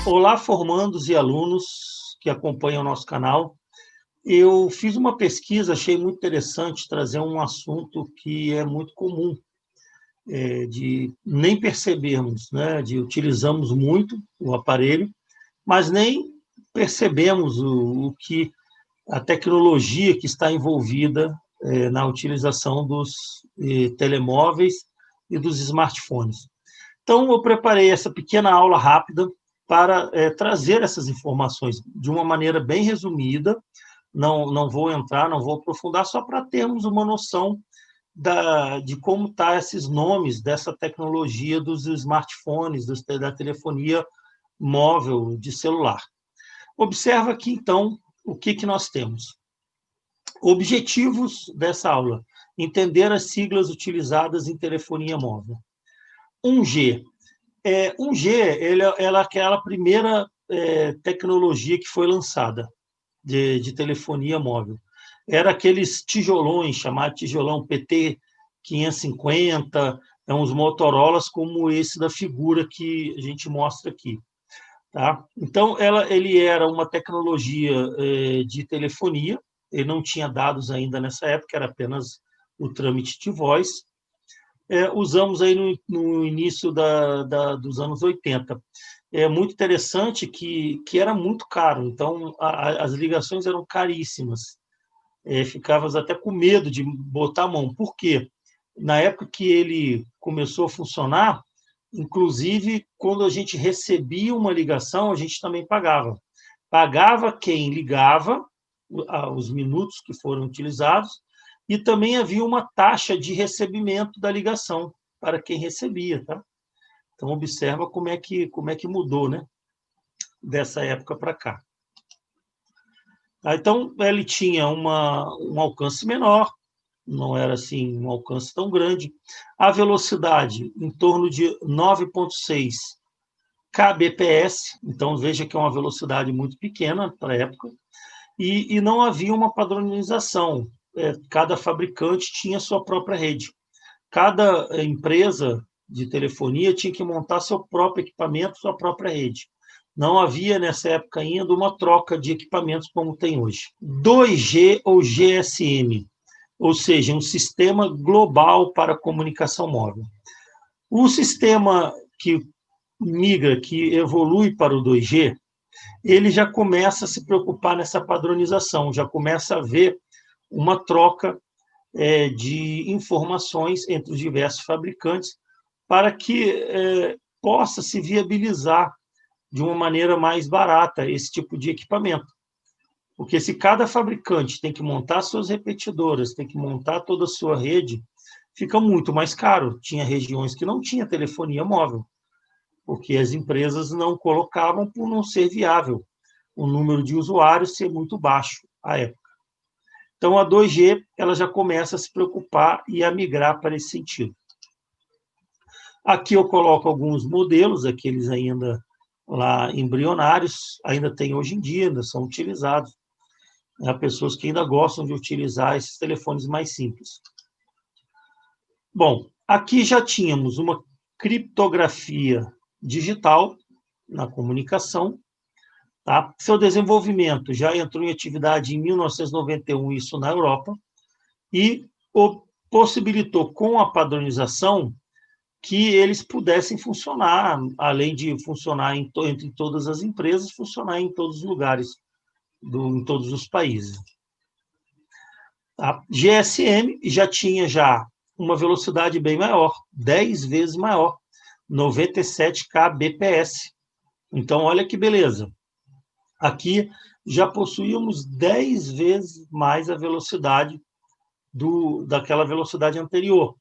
Olá, formandos e alunos que acompanham o nosso canal. Eu fiz uma pesquisa, achei muito interessante trazer um assunto que é muito comum, de nem percebermos, né? De utilizamos muito o aparelho, mas nem percebemos o que a tecnologia que está envolvida na utilização dos telemóveis e dos smartphones. Então, eu preparei essa pequena aula rápida para trazer essas informações de uma maneira bem resumida. Não vou entrar, não vou aprofundar, só para termos uma noção de como estão esses nomes dessa tecnologia dos smartphones, da telefonia móvel de celular. Observa aqui, então, o que nós temos. Objetivos dessa aula: entender as siglas utilizadas em telefonia móvel. 1G. 1G ela é aquela primeira tecnologia que foi lançada de telefonia móvel. Era aqueles tijolões, chamado tijolão PT 550, uns Motorolas como esse da figura que a gente mostra aqui. Tá? Então, ele era uma tecnologia de telefonia, ele não tinha dados ainda nessa época, era apenas o trâmite de voz. Usamos aí no início dos anos 80. É muito interessante que era muito caro, então as ligações eram caríssimas. Ficavas até com medo de botar a mão. Por quê? Na época que ele começou a funcionar, inclusive, quando a gente recebia uma ligação, a gente também pagava. Pagava quem ligava, os minutos que foram utilizados, e também havia uma taxa de recebimento da ligação para quem recebia, tá? Então, observa como é que mudou, né? Dessa época para cá. Então, ele tinha um alcance menor, não era assim um alcance tão grande. A velocidade, em torno de 9,6 kbps, então veja que é uma velocidade muito pequena para a época, e não havia uma padronização. Cada fabricante tinha sua própria rede. Cada empresa de telefonia tinha que montar seu próprio equipamento, sua própria rede. Não havia, nessa época ainda, uma troca de equipamentos como tem hoje. 2G ou GSM, ou seja, um sistema global para comunicação móvel. O sistema que migra, que evolui para o 2G, ele já começa a se preocupar nessa padronização, já começa a ver uma troca de informações entre os diversos fabricantes para que possa se viabilizar de uma maneira mais barata esse tipo de equipamento. Porque se cada fabricante tem que montar suas repetidoras, tem que montar toda a sua rede, fica muito mais caro. Tinha regiões que não tinha telefonia móvel, porque as empresas não colocavam por não ser viável, o número de usuários ser muito baixo à época. Então, a 2G ela já começa a se preocupar e a migrar para esse sentido. Aqui eu coloco alguns modelos, aqueles ainda lá embrionários, ainda tem hoje em dia, ainda são utilizados. Há pessoas que ainda gostam de utilizar esses telefones mais simples. Bom, aqui já tínhamos uma criptografia digital na comunicação. Tá? Seu desenvolvimento já entrou em atividade em 1991, isso na Europa, e possibilitou, com a padronização, que eles pudessem funcionar, além de funcionar entre todas as empresas, funcionar em todos os lugares, em todos os países. A GSM já tinha uma velocidade bem maior, 10 vezes maior, 97 kbps. Então, olha que beleza. Aqui já possuíamos 10 vezes mais a velocidade daquela velocidade anterior.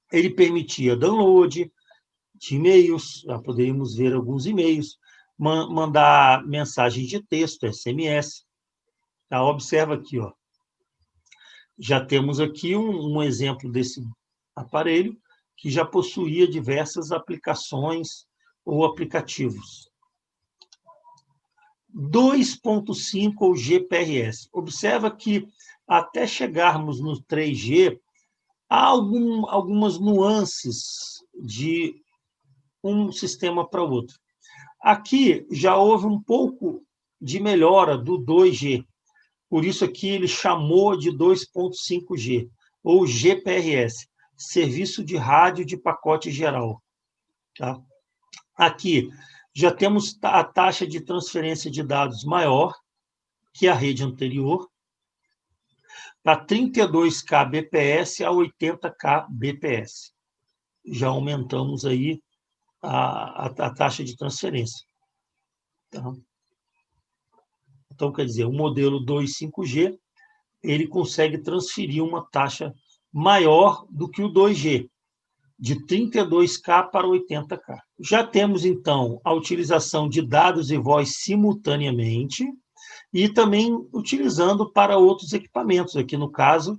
Ele permitia download de e-mails, já poderíamos ver alguns e-mails, mandar mensagens de texto, SMS. Tá? Observa aqui, ó. Já temos aqui um exemplo desse aparelho que já possuía diversas aplicações ou aplicativos. 2.5 ou GPRS. Observa que até chegarmos no 3G, há algumas nuances de um sistema para o outro. Aqui já houve um pouco de melhora do 2G, por isso aqui ele chamou de 2.5G, ou GPRS, Serviço de Rádio de Pacote Geral. Tá? Aqui já temos a taxa de transferência de dados maior que a rede anterior, para 32 kbps a 80 kbps. Já aumentamos aí a taxa de transferência. Tá? Então, quer dizer, o modelo 2.5G, ele consegue transferir uma taxa maior do que o 2G, de 32K para 80K. Já temos, então, a utilização de dados e voz simultaneamente e também utilizando para outros equipamentos. Aqui, no caso,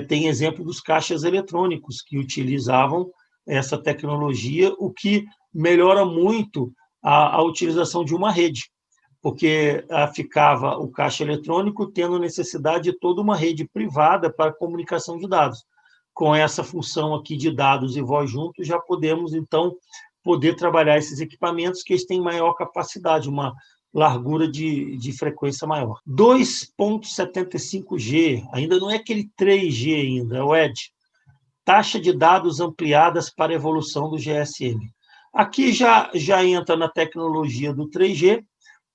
tem exemplo dos caixas eletrônicos que utilizavam essa tecnologia, o que melhora muito a utilização de uma rede, porque ficava o caixa eletrônico tendo necessidade de toda uma rede privada para comunicação de dados. Com essa função aqui de dados e voz juntos, já podemos, então, trabalhar esses equipamentos que eles têm maior capacidade, uma largura de frequência maior. 2.75G, ainda não é aquele 3G ainda, é o ED. Taxa de dados ampliadas para evolução do GSM. Aqui já entra na tecnologia do 3G,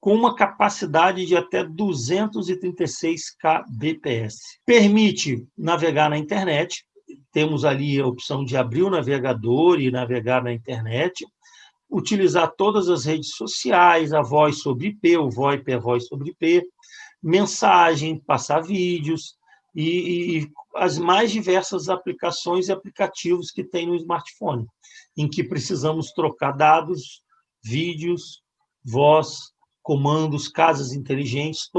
com uma capacidade de até 236 kbps. Permite navegar na internet, temos ali a opção de abrir o navegador e navegar na internet, utilizar todas as redes sociais, a voz sobre IP, o VoIP é voz sobre IP, mensagem, passar vídeos e as mais diversas aplicações e aplicativos que tem no smartphone, em que precisamos trocar dados, vídeos, voz, comandos, casas inteligentes,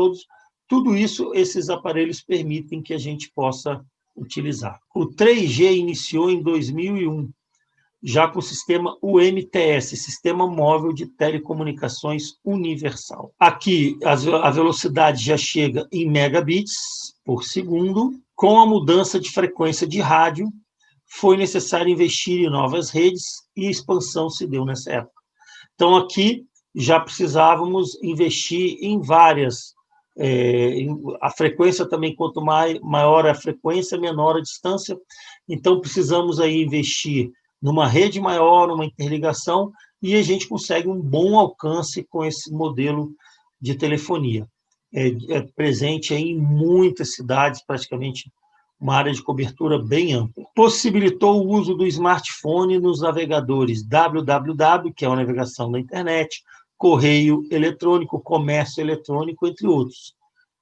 tudo isso esses aparelhos permitem que a gente possa utilizar. O 3G iniciou em 2001, já com o sistema UMTS, Sistema Móvel de Telecomunicações Universal. Aqui, a velocidade já chega em megabits por segundo. Com a mudança de frequência de rádio, foi necessário investir em novas redes e a expansão se deu nessa época. Então, aqui, já precisávamos investir em várias. A frequência também, quanto maior a frequência, menor a distância. Então, precisamos aí investir numa rede maior, numa interligação, e a gente consegue um bom alcance com esse modelo de telefonia. É presente em muitas cidades, praticamente uma área de cobertura bem ampla. Possibilitou o uso do smartphone nos navegadores www, que é a navegação da internet, correio eletrônico, comércio eletrônico, entre outros.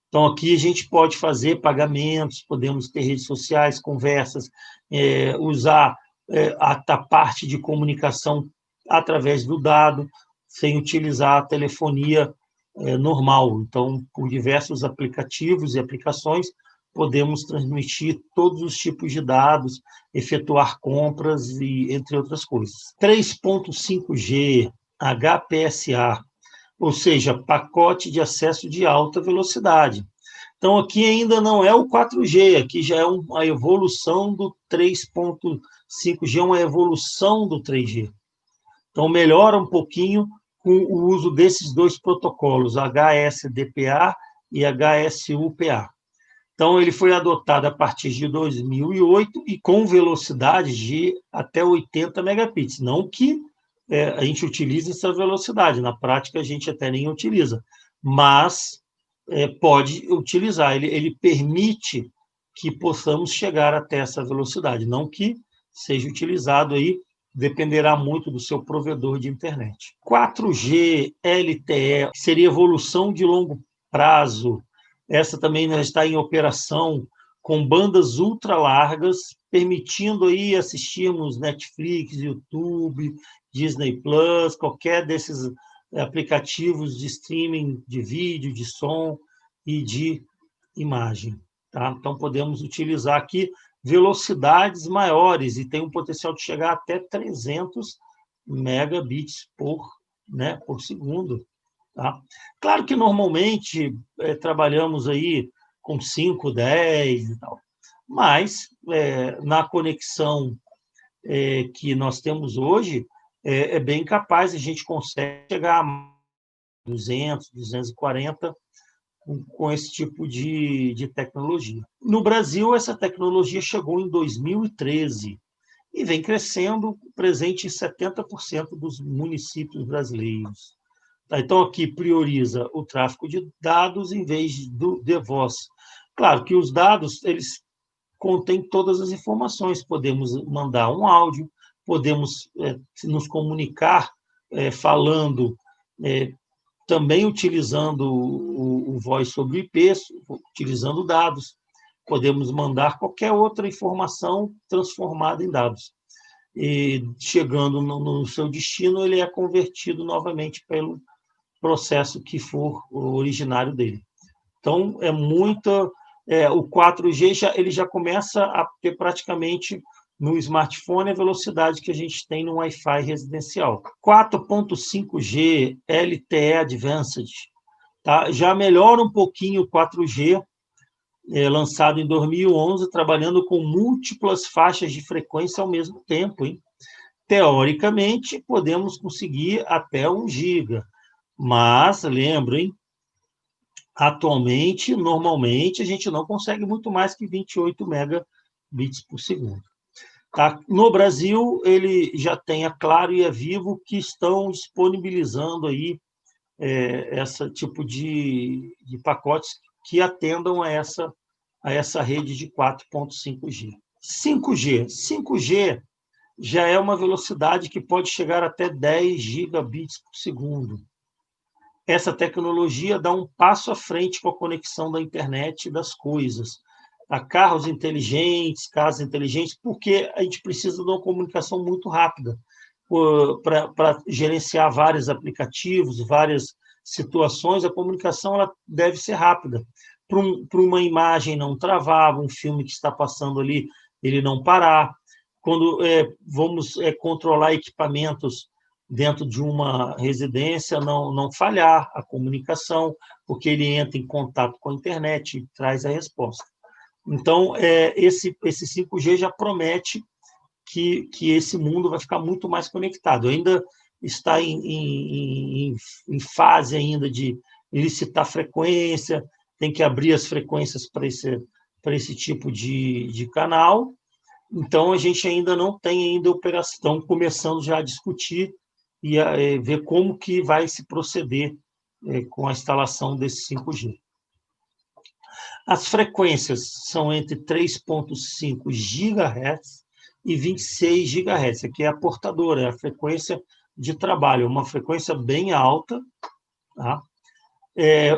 Então, aqui a gente pode fazer pagamentos, podemos ter redes sociais, conversas, usar a parte de comunicação através do dado, sem utilizar a telefonia normal. Então, por diversos aplicativos e aplicações, podemos transmitir todos os tipos de dados, efetuar compras, e entre outras coisas. 3.5G, HPSA, ou seja, pacote de acesso de alta velocidade. Então, aqui ainda não é o 4G, aqui já é uma evolução do 3.5G, uma evolução do 3G. Então, melhora um pouquinho com o uso desses dois protocolos, HSDPA e HSUPA. Então, ele foi adotado a partir de 2008 e com velocidade de até 80 megabits. Não que a gente utilize essa velocidade, na prática a gente até nem utiliza, mas pode utilizar, ele permite que possamos chegar até essa velocidade, não que seja utilizado aí, dependerá muito do seu provedor de internet. 4G LTE seria evolução de longo prazo, essa também está em operação com bandas ultra largas, permitindo aí assistirmos Netflix, YouTube, Disney Plus, qualquer desses aplicativos de streaming de vídeo, de som e de imagem. Tá? Então, podemos utilizar aqui velocidades maiores e tem um potencial de chegar até 300 megabits por segundo. Tá? Claro que, normalmente, trabalhamos aí com 5, 10 e tal, mas na conexão que nós temos hoje, é bem capaz, a gente consegue chegar a 200, 240 com esse tipo de tecnologia. No Brasil, essa tecnologia chegou em 2013 e vem crescendo, presente em 70% dos municípios brasileiros. Tá, então, aqui prioriza o tráfego de dados em vez de voz. Claro que os dados, eles contêm todas as informações. Podemos mandar um áudio, podemos nos comunicar falando, também utilizando o Voice sobre IP, utilizando dados. Podemos mandar qualquer outra informação transformada em dados. E chegando no seu destino, ele é convertido novamente pelo processo que for o originário dele. Então, o 4G ele já começa a ter praticamente no smartphone a velocidade que a gente tem no Wi-Fi residencial. 4.5G LTE Advanced, tá? Já melhora um pouquinho o 4G, lançado em 2011, trabalhando com múltiplas faixas de frequência ao mesmo tempo, hein? Teoricamente, podemos conseguir até 1 giga, mas, lembrem, atualmente, normalmente, a gente não consegue muito mais que 28 megabits por segundo. Tá? No Brasil, ele já tem a Claro e a Vivo que estão disponibilizando aí esse tipo de pacotes que atendam a essa rede de 4.5G. 5G já é uma velocidade que pode chegar até 10 gigabits por segundo. Essa tecnologia dá um passo à frente com a conexão da internet das coisas. A carros inteligentes, casas inteligentes, porque a gente precisa de uma comunicação muito rápida para gerenciar vários aplicativos, várias situações. A comunicação ela deve ser rápida. Para uma imagem não travar, um filme que está passando ali, ele não parar. Quando vamos controlar equipamentos dentro de uma residência, não falhar a comunicação, porque ele entra em contato com a internet e traz a resposta. Então, esse 5G já promete que esse mundo vai ficar muito mais conectado. Ainda está em fase ainda de licitar frequência, tem que abrir as frequências para esse tipo de canal. Então, a gente ainda não tem ainda operação, começando já a discutir e a ver como que vai se proceder com a instalação desse 5G. As frequências são entre 3.5 GHz e 26 GHz. Aqui é a portadora, é a frequência de trabalho, uma frequência bem alta. Tá?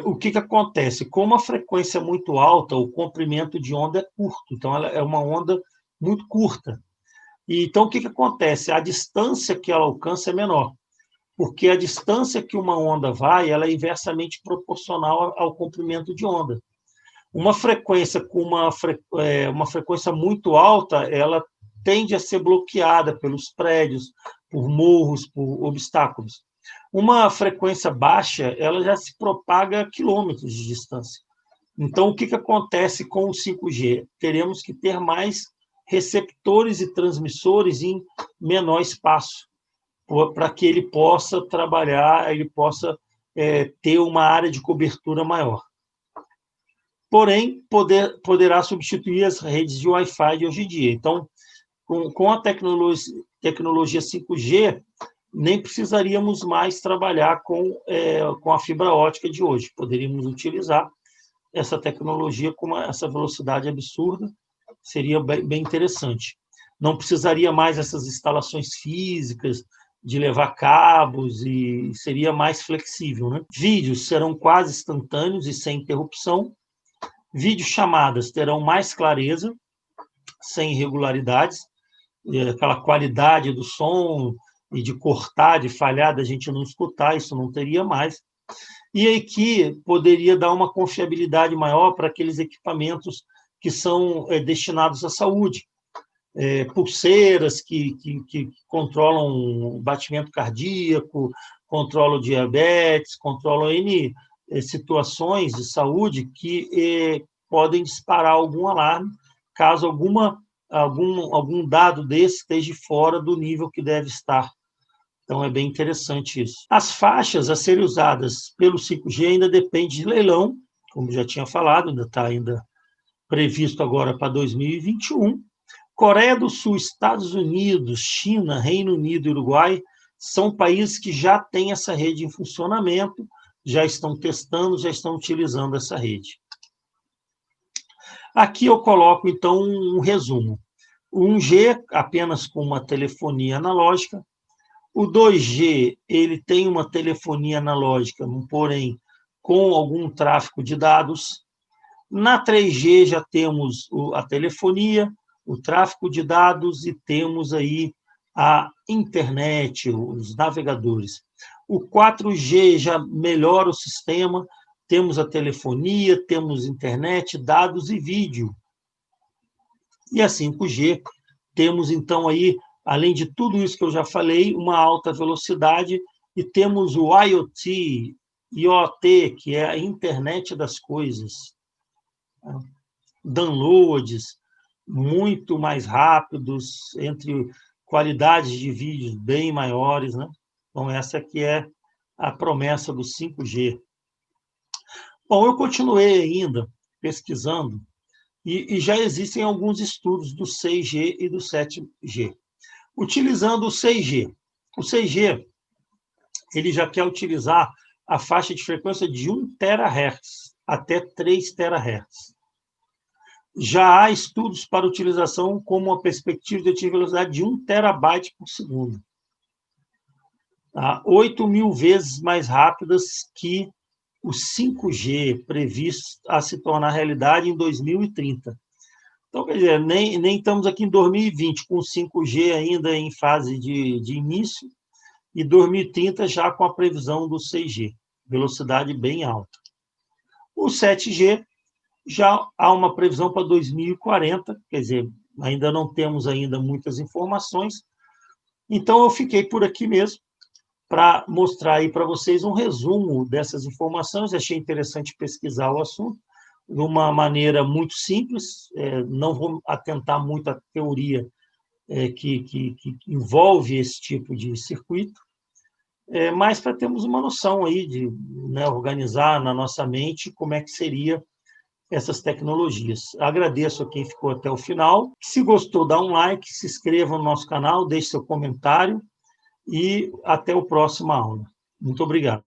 O que acontece? Como a frequência é muito alta, o comprimento de onda é curto. Então, ela é uma onda muito curta. Então, o que acontece? A distância que ela alcança é menor, porque a distância que uma onda vai, ela é inversamente proporcional ao comprimento de onda. Uma frequência com uma frequência muito alta, ela tende a ser bloqueada pelos prédios, por morros, por obstáculos. Uma frequência baixa, ela já se propaga a quilômetros de distância. Então, o que acontece com o 5G? Teremos que ter mais receptores e transmissores em menor espaço, para que ele possa trabalhar, ele possa ter uma área de cobertura maior. Porém, poderá substituir as redes de Wi-Fi de hoje em dia. Então, com a tecnologia 5G, nem precisaríamos mais trabalhar com a fibra ótica de hoje. Poderíamos utilizar essa tecnologia com essa velocidade absurda, seria bem interessante. Não precisaria mais essas instalações físicas de levar cabos e seria mais flexível, né? Vídeos serão quase instantâneos e sem interrupção. Videochamadas terão mais clareza, sem irregularidades, aquela qualidade do som e de cortar, de falhar, da gente não escutar, isso não teria mais. E aqui poderia dar uma confiabilidade maior para aqueles equipamentos que são destinados à saúde. Pulseiras que controlam o batimento cardíaco, controlam diabetes, controlam N situações de saúde que podem disparar algum alarme caso algum dado desse esteja fora do nível que deve estar. Então, é bem interessante isso. As faixas a serem usadas pelo 5G ainda dependem de leilão, como já tinha falado, ainda está previsto agora para 2021. Coreia do Sul, Estados Unidos, China, Reino Unido e Uruguai são países que já têm essa rede em funcionamento, já estão testando, já estão utilizando essa rede. Aqui eu coloco, então, um resumo. O 1G, apenas com uma telefonia analógica. O 2G, ele tem uma telefonia analógica, porém, com algum tráfego de dados. Na 3G já temos a telefonia, o tráfego de dados e temos aí a internet, os navegadores. O 4G já melhora o sistema, temos a telefonia, temos internet, dados e vídeo. E a 5G, temos então aí, além de tudo isso que eu já falei, uma alta velocidade e temos o IoT, que é a internet das coisas. Downloads muito mais rápidos, entre qualidades de vídeos bem maiores, né? Então, essa aqui é a promessa do 5G. Bom, eu continuei ainda pesquisando e já existem alguns estudos do 6G e do 7G. Utilizando o 6G. O 6G, ele já quer utilizar a faixa de frequência de 1 terahertz até 3 terahertz. Já há estudos para utilização com uma perspectiva de velocidade de 1 terabyte por segundo. 8.000 vezes mais rápidas que o 5G previsto a se tornar realidade em 2030. Então, quer dizer, nem estamos aqui em 2020 com o 5G ainda em fase de início e 2030 já com a previsão do 6G, velocidade bem alta. O 7G já há uma previsão para 2040, quer dizer, ainda não temos ainda muitas informações. Então, eu fiquei por aqui mesmo para mostrar aí para vocês um resumo dessas informações. Achei interessante pesquisar o assunto de uma maneira muito simples, não vou atentar muito à teoria que envolve esse tipo de circuito, mas para termos uma noção aí de organizar na nossa mente como é que seria essas tecnologias. Agradeço a quem ficou até o final. Se gostou, dá um like, se inscreva no nosso canal, deixe seu comentário e até a próxima aula. Muito obrigado.